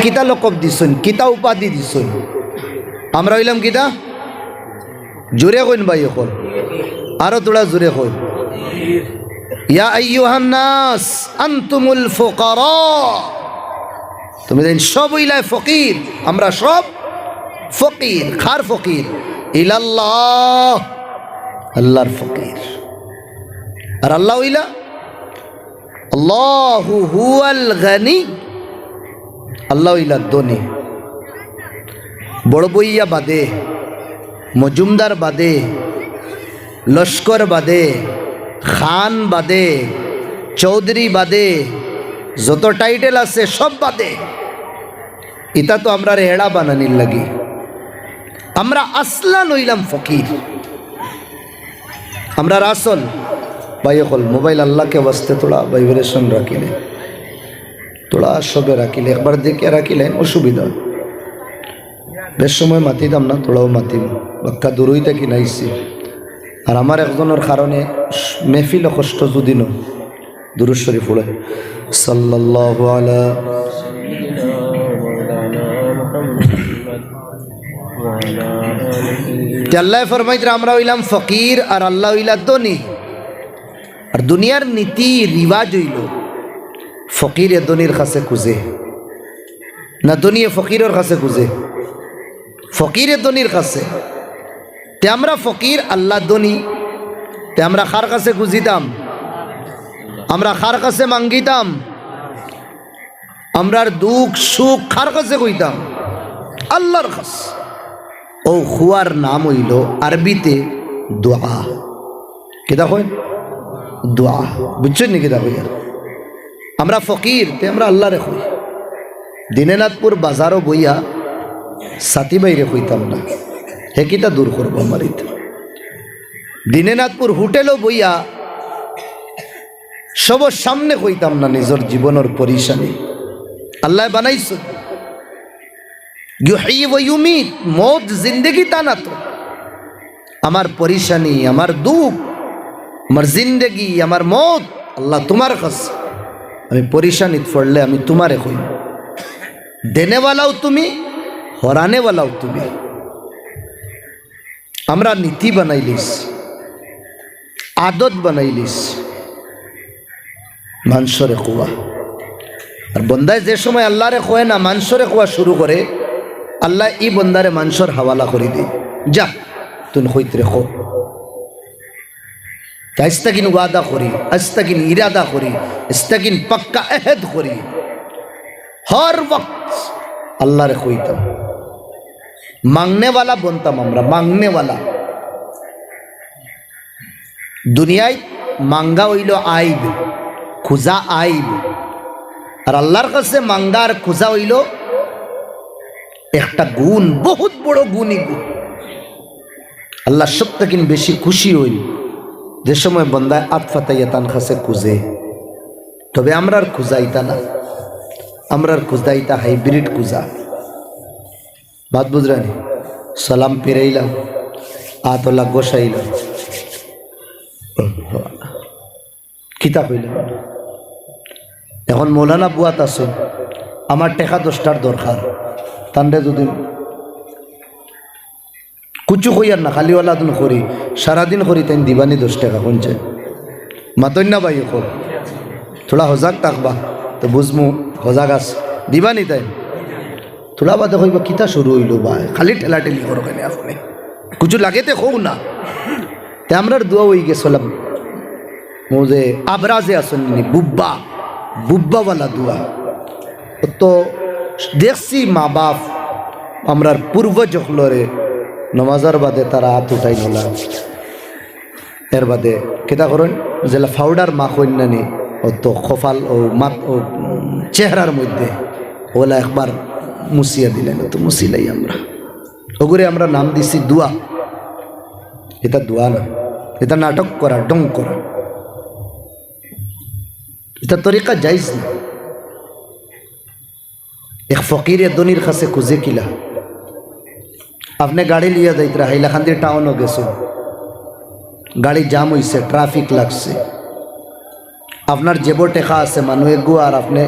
কিতা লকব দিছুন, কিতা উপাধি দিছুন? আমরা হইলাম কিতা? জোরে কইন ভাই এখন, আরো তোরা জোরে কইন। ইয়া আইয়ুহান নাস আনতুমুল ফুকারা, তুমি দেন সব হইলাই ফকির, আমরা সব ফকির। খার ফকির? ইলাল্লাহ, আল্লাহর ফকির। আর আল্লাহ হইলা আল্লাহু হুয়াল গানি, আল্লাহ হইলা ধনী। বড় বইয়া বাদে, মজুমদার বাদে, লস্কর বাদে, খান বাদে, চৌধুরী বাদে, যত টাইটেল আছে সব বাদে। এটা তো আমরা হেড়া বানানির লাগি। আমরা আসলান হইলাম ফকির। আমরা আসল ভাই হল মোবাইল আল্লাহকে বাঁচতে তোলা ভাইব্রেশন রাখিলে, তোলা সবে রাখিলে, একবার দেখে রাখিলেন অসুবিধা। বেশ সময় মাতিতাম না, তোলাও মাতিম, বাক্কা দূরই থাকি নাইছি। আর আমার একজনের কারণে মেহফিল কষ্ট যদি ন দুরূদ শরীফ পড়ে সাল্লাল্লাহু আলা আল্লাহ ফরমাইতে আমরা হইলাম ফকির আর আল্লাহ হইলা ধনী। আর দুনিয়ার নীতি রিওয়াজ হইল ফকিরে ধনীর কাছে খুঁজে না, ধনীয়ে ফকিরের কাছে খুঁজে, ফকিরে ধনীর কাছে। তে আমরা ফকির, আল্লাহ ধনী, তে আমরা কার কাছে খুঁজিতাম? আমরা কার কাছে মাঙ্গিতাম? আমরার দুঃখ সুখ কার কাছে কইতাম? আল্লাহর কাছে। ও খুয়ার নাম হইল আরবিতে দোয়া। কেদা কই? দোয়া। বুঝছেন নি কেদা কই? আমরা ফকির, তে আমরা আল্লাহরে কই। দিনেনাথপুর বাজারও বইয়া সাথী বাইরে কইতাম না, হে কিতা দূর করবো আমার ইতে। দিনেনাথপুর হোটেলও বইয়া সবার সামনে কইতাম না নিজের জীবনের পরিশানি। আল্লাহ বানাইছ মত জিন্দগি তা না তো। আমার পরিশানি, আমার দুঃখ, আমার জিন্দগি, আমার মত আল্লাহ তোমার কাছে। আমি পরিশানিত পড়লে আমি তোমারে কই। দেনেওয়ালাও তুমি, হরানেওয়ালাও তুমি। আমরা নীতি বানাইলিস, আদত বানাইলিস মানুষরে কোয়া। আর বন্দায় যে সময় আল্লাহরে কয় না, মানুষরে কোয়া শুরু করে, আল্লাহ ই বন্দারে মানুষের হাওয়ালা করে দিই, যা তুই হইতরে খো। আস্তাকিন ওয়াদা করি, আস্তাকিন ইরাদা করি, আস্তাকিন পাক্কা এহেদ করি। হর ওয়াক্ত আল্লাহরে কইতাম, মাংনেওয়ালা বনতাম আমরা, মাংনেওয়ালা। দুনিয়ায় মাঙ্গা হইল আইব, খুজা আইব। আর আল্লাহর কাছে মাঙ্গা আর খুজা হইল একটা গুণ, বহুত বড় গুণই গুণ। আল্লাহ সবথেকে বেশি খুশি হইল যে সময় বন্দায় আতফাতাইয়া তান কাছে খুঁজে। তবে আমরা আর খুঁজাইতা না, আমরা আর খুঁজাইতা হাইব্রিড খুঁজা। বাত বুঝরানি? সালাম পেরাইলাম, আতলা গোসাইলাম, কিতাব হইলাম। এখন মৌলানা বুয়াত আসুন, আমার টেকা 10টার দরকার, তান্ডে যদি কুচু কইয়ার না, খালিওয়ালা দিন করি, সারাদিন করি, তাই দিবানি 10 টাকা শুনছে। মাতন না ভাই কর, থোড়া সজাগ থাকবা তো বুঝমু সজাগ আস, দিবানি তাই। থোড়া বাদে কইবা কিতা শুরু হইল বা খালি ঠেলাঠেলি করো কেন আপনি, কুচু লাগেতে হোক না। তে আমরার দোয়া হয়ে গেছিলাম যে আবরাজে আসেননি, বুব্বা, বুব্বাওয়ালা দোয়া। তো দেখছি মা বাপ আমরার পূর্বজ হলরে নমাজের বাদে তারা হাত উঠাই নলা, এর বাদে কেতা করেন যেলা ফাউডার মা কন্যানি ও তো কপাল ও মাত ও চেহারার মধ্যে ওলা একবার মুছিয়া দিলেন, তো মুছিলাই আমরা ওগুরে আমরা নাম দিছি দোয়া। এটা দোয়া না, এটা নাটক করা, ডং করা, এটা তরিকা যাইজ না। এক ফকিরে দনির কাছে খুঁজে কিলা, আপনি গাড়ি লিয়া যাইতরা হাইলাকান্দি টাউনও গেছেন, গাড়ি জাম হইছে, ট্রাফিক লাগছে, আপনার জেবো টেকা আছে মানুষ গো, আর আপনি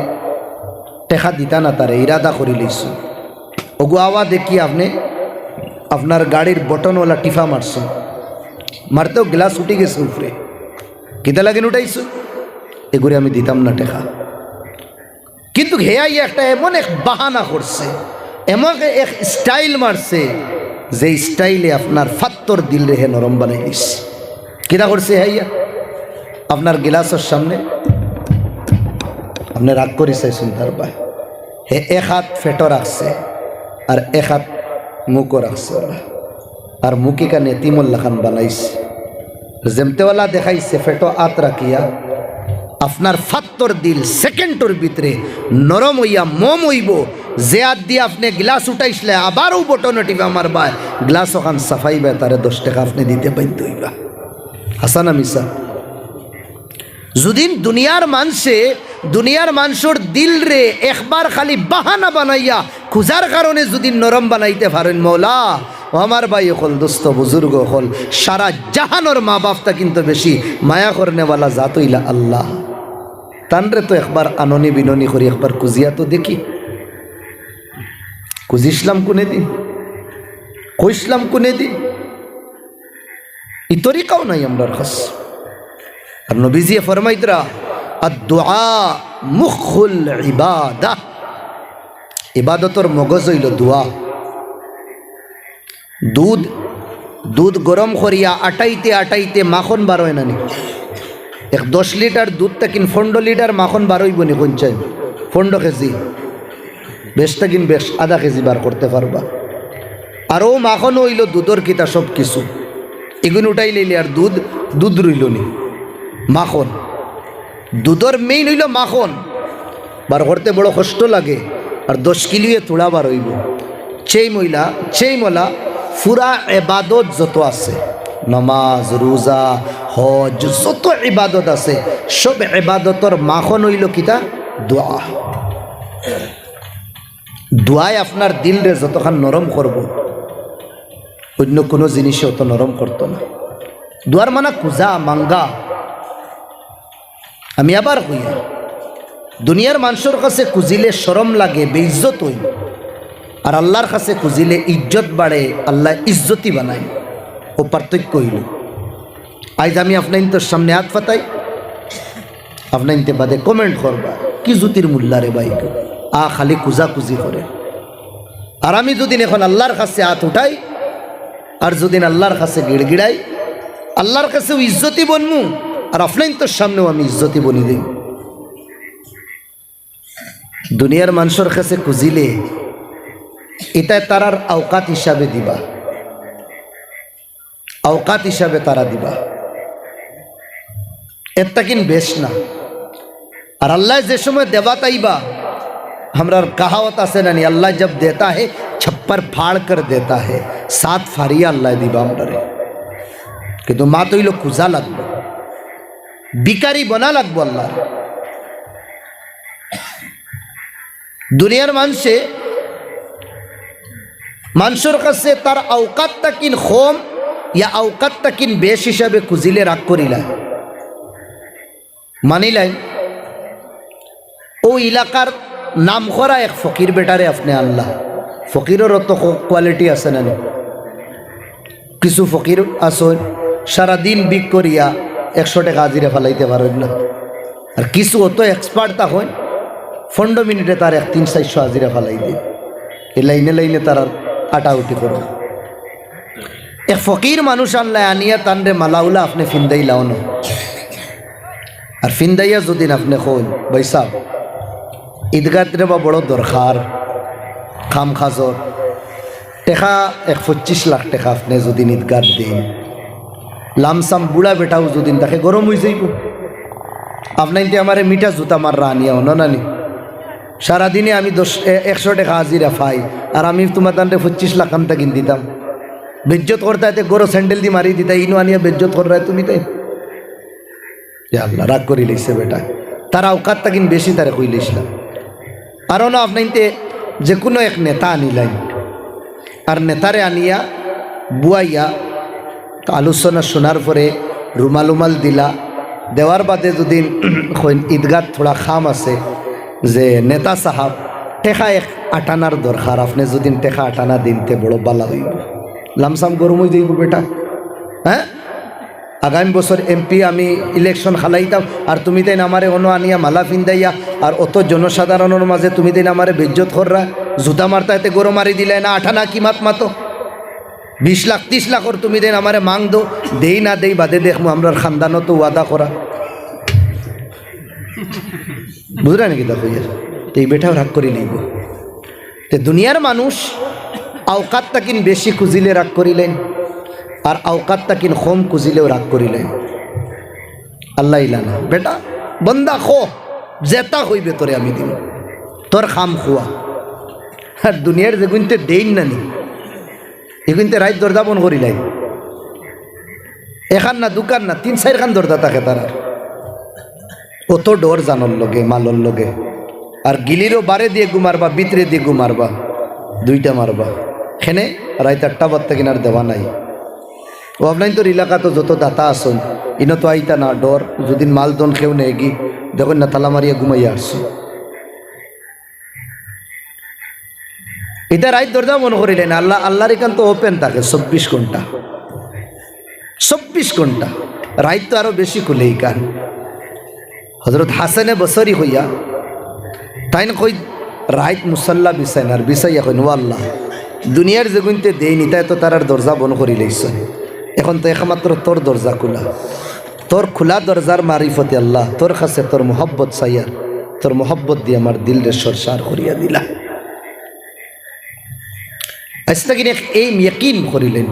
টেকা দিতা না তারে ইরাদা করে লইছো ওগু আওয়া দেখি আপনি আপনার গাড়ির বটনওয়ালা টিফা মারছো মারতেও গ্লাস উঠে গেছে উপরে কিতা লাগেন উঠাইছো এগুলি আমি দিতাম না টেকা কিন্তু হেয়াই একটা এমন এক বাহানা করছে এমন এক স্টাইল মারছে যে স্টাইলে আপনার ফাত্তর দিল রেহে নরম বানাই দিচ্ছে কিনা করছে হাইয়া আপনার গিলাসের সামনে আপনি রাগ করি চাইছেন তার ভাই হে এক হাত ফেটো রাখছে আর এক হাত মুখও রাখছে ওলা আর মুখে কানে তিমল্লা খান বানাইছে জেমতেওয়ালা দেখাইছে ফেটো হাত রাখিয়া আপনার ফাত্তর দিল সেকেন্ডের ভিতরে নরম হইয়া মম হইব যে হাত দিয়ে আপনি গ্লাস উঠাইছিলে আবারও বটন টিপা মারবা গ্লাস ওখান সাফাইবা তারে 10 টাকা আপনি দিতে বাধ্য হইবা হাসানা মিসা যদিন দুনিয়ার মানুষের দিল রে একবার খালি বাহানা বানাইয়া খুঁজার কারণে যদি নরম বানাইতে পারেন মৌলা ও আমার ভাই হল দোস্ত বুজুর্গ হল সারা জাহানোর মা বাপটা কিন্তু বেশি মায়া করনেওয়ালা জাত হইলা আল্লাহ তানরে তো একবার আননি বিননি করি একবার কুজিয়া তো দেখি কুজিসলাম কোনে দিন কইসলাম কোনে দিন এই তরিকাও নাই আমরার কাছ আর নবীজি ফরমাইতরা আদ-দুআ মুখুল ইবাদাহ ইবাদতর মগজ হইল দোয়া দুধ গরম করিয়া আটাইতে মাখন বার হয় না নি এক 10 লিটার দুধ তাকিন 15 লিটার মাখন বার হইব নি কোন চাই 15 কেজি বেশ তাকিন বেশ আধা কেজি বার করতে পারবা আর ও মাখন হইল দুধর কিতা সব কিছু এগুলো উঠাই লইলে আর দুধ রইল নি মাখন দুধর মেইন হইল মাখন বার করতে বড় কষ্ট লাগে আর 10 কিলিয়ে তোলা বার হইব সেই মোলা পুরা ইবাদত যত আছে নামাজ রোজা হজ যত ইবাদত আছে সব ইবাদতর মাখন হইল কিতা দোয়ায় আপনার দিল রে যতক্ষণ নরম করব অন্য কোনো জিনিসে অত নরম করতো না দোয়ার মানে কুজা মাঙ্গা আমি আবার কইয়া দুনিয়ার মানুষের কাছে কুজিলে শরম লাগে বেইজ্জত হই আর আল্লাহর কাছে কুজিলে ইজ্জত বাড়ে আল্লাহ ইজ্জতি বানায় ও পার্থক্য হইল আজ আমি আপনার সামনে হাত পাতাই আপনার বাদে কমেন্ট করবা কি জুতির মুল্লারে ভাই খালি কুজি করে আর আমি যদি এখন আল্লাহর কাছে হাত উঠাই আর যদি আল্লাহর কাছে গিড়গিড়াই আল্লাহর কাছেও ইজ্জতি বনমু আর আপনার সামনেও আমি ইজ্জতি বনি দিই দুনিয়ার মানুষের কাছে কুজিলে এটা তারার আওকাত হিসাবে দিবা আওকাত হিসাবে তারা দিবা এটা কিন বেশ না আর আল্লাহ যে সময় দেবা তাইবা हमरा कहावत আছে না अल्लाह जब देता है छप्पर फाड़ कर देता है सात फारिया अल्लाह दिबा हमरे কিন্তু মা তৈল কুজা লাগবে বিকারি বনা লাগবো আল্লাহ দুনিয়ার মানুষের কাছে তার আওকাত তাকিন কম ইয়া আওকাত তাকিন বেশ হিসাবে কুজিলে রাগ করিলাই মানিলাই ও এলাকার নাম করা এক ফকির বেটারে আপনি আল্লাহ ফকিরেরও তো কোয়ালিটি আছে না কিছু ফকির আসন সারাদিন বিক করিয়া 100 টাকা হাজিরা ফেলাইতে পারেন না আর কিছু অত এক্সপার্ট তা হয় 15 মিনিটে তার 300-400 হাজিরা ফেলাই দিয়ে এই লাইনে তার আটা উঠি করো এক ফকির মানুষ আল্লাহ আনিয়া তানরে মালাউলা আপনি ফিন্দাই লাও না আর ফিন্দাইয়া যদি আপনি কইন ভাই সাহেব ঈদগাহরে বা বড় দরকার খাম খাজর টেকা 25 লাখ টাকা আপনি যদি ঈদগাহ দেন লামসাম বুড়া বেটাও যদি তাকে গরম হয়ে যাইব আপনার আমার মিঠা জুতা মাররা আনিয়া নানি সারাদিনে আমি 100 টাকা হাজিরা পাই আর আমি তোমার তান্ডে 25 লাখ আমটা কিন দিতাম বেজ্জত করতে এতে গরো স্যান্ডেল দিয়ে মারি দিতা ইনো আনিয়া বেজ্জত কর রা তুমি তাই আল্লাহ রাগ করি লইছে বেটা তারা আওকাতটা কিন বেশি তারে কই লইছিলাম আর না আপনাইতে যে কোনো এক নেতা আনিলেন আর নেতারে আনিয়া বুয়াইয়া আলোচনা শোনার পরে রুমাল দিলা দেওয়ার বাদে যদি ঈদগাহ থোড়া খাম আছে যে নেতা সাহাব টেকা এক আটানার দরকার, আপনি যদি টেকা আটানা দিনতে বড় বালা হইব, লামসাম গরম হয়ে যাইব বেটা। হ্যাঁ, আগামী বছর এমপি আমি ইলেকশন খালাইতাম আর তুমি তাই আমারে অন্য আনিয়া মালা ফিন্দাইয়া আর অত জনসাধারণের মাঝে তুমি তাই আমারে বেজ্জত কররা, জুতা মারতা এতে গরম মারি দিলে না, আঠানা কি মাত মাতো 20 লাখ 30 লাখর তুমি দেন আমারে মাং দো, দেই না দেই বাদে দেখবো আমরা খানদানও তো ওয়াদা করা, বুঝলেন নাকি? দেখো এই বেটাও রাগ করে নিব। তো দুনিয়ার মানুষ আওকাত তাকিন বেশি খুঁজিলে রাগ করিলেন আর আওকাত তাকিন কম খুঁজিলেও রাগ করিলেন। আল্লাহ ইলানা বেটা বন্দা খো জেতা হইবে তোরে আমি দিন, তোর খাম খুয়া। আর দুনিয়ার যেগুনতে দেইন না নি এগুনতে রাইত দরজা বন করিলাই, এখান না দোকান না 3-4 খান দরজা থাকে তারা, অত ডর জানর লগে মালর লগে। আর গিলিরও বারে দিয়ে গুমারবা ভিতরে দিয়ে গুমারবা, দুইটা মারবা, খেনে রাইত 8টা বাজতে কিনার দেওয়া নাই। ও আপনার তোর এলাকা তো যত দাতা আসুন ইনো তো আইতা না, ডর যদি মাল দন খেও নেই গি দেখুন না তালা মারিয়া ঘুমাইয়া আসছো। এটা রাইত দরজা মনে করিলেন আল্লাহর এখান তো ওপেন থাকে 24 ঘন্টা, 24 ঘন্টা। রাইত তো আরো বেশি খুলে এই কান। হজরত হাসানে বসরি হইয়া তাই না কই রাইত মুসাল্লা বিছাইন আর বিছাইয়া কই নো আল্লাহ দুনিয়ার যেগুনতে দেয়নি তাই তো তার দরজা বন করি লইছে, এখন তো একমাত্র তোর দরজা খোলা, তোর খোলা দরজার মারিফতে আল্লাহ তোর কাছে তোর মোহব্বত চাইয়ার, তোর মোহব্বত দিয়ে আমার দিল রে সরসার করিয়া দিলা। আজটা কিনে এই ইয়াকিন করিলেন,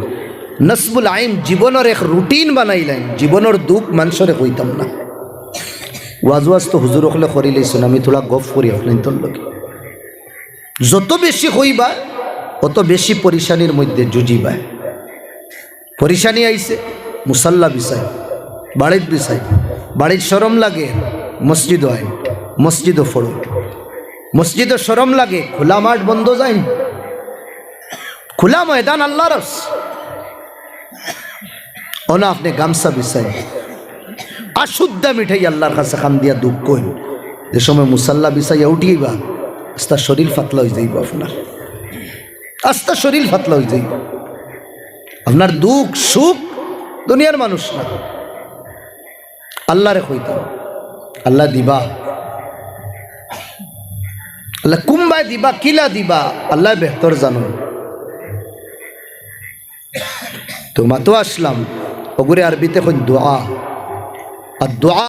নসবুল আইন জীবনের এক রুটিন বানাইলেন, জীবনের দুঃখ মানুষরে কইতাম না। ওয়াজ তো হুজুর হলে করি লইছেন, আমি থোড়া গফ করি আপনার তোর লোক। যত বেশি হইবা অত বেশি পরিশানির মধ্যে জুজিবা। পরিশানি আইছে মুসাল্লা বিছাই, বাড়ির বিছাই, বাড়ির শরম লাগে মসজিদ হয়, মসজিদও ফড়ো, মসজিদও শরম লাগে খোলা মাঠ বন্ধ যায়, খোলা ময়দান আল্লাহ রস ওনা আপনি গামছা বিছাই আশুদ্ধা মিঠাই আল্লাহর কাছে খান দিয়া দুঃখ কইন। যে সময় মুসাল্লা বিছাইয়া উঠিবা আস্তা শরীর ফাতলা হয়ে যাইব, আপনার আস্তা শরীর ফাতলা হয়ে যাইব। আপনার দুঃখ সুখ দুনিয়ার মানুষ না, আল্লাহরে কইতাম আল্লাহ দিবা, আল্লাহ কুম্বায় দিবা কিলা দিবা আল্লাহ বেহতর জানো। তো মাতো আসলাম ওগুরে আরবিতে কই দোয়া, আর দোয়া